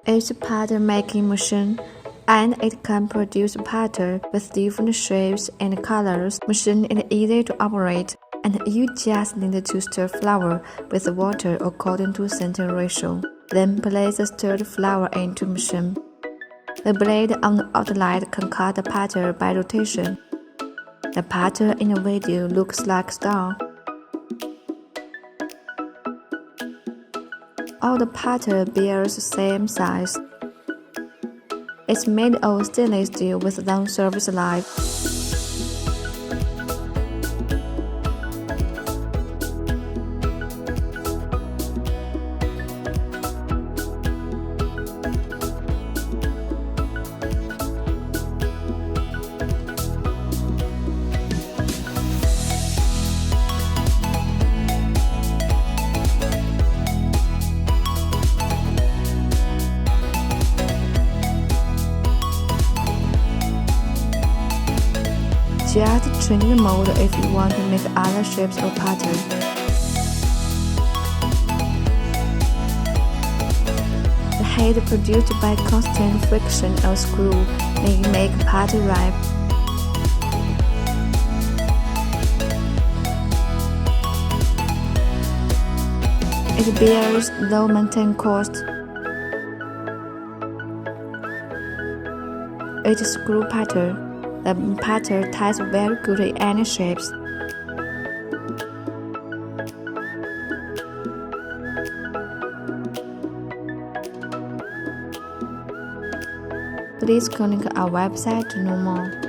It's a pattern-making machine, and it can produce pattern with different shapes and colors. Machine is easy to operate, and you just need to stir flour with water according to center ratio. Then place the stirred flour into machine. The blade on the outlet can cut the pattern by rotation. The pattern in the video looks like a star. All the pattern bears the same size. It's made of stainless steel with long service life. Just change the mold if you want to make other shapes or patterns. The heat produced by constant friction of screw may make pattern ripe. It bears low maintenance cost. It's a screw pattern. The pattern ties very good in any shapes. Please click our website to know more.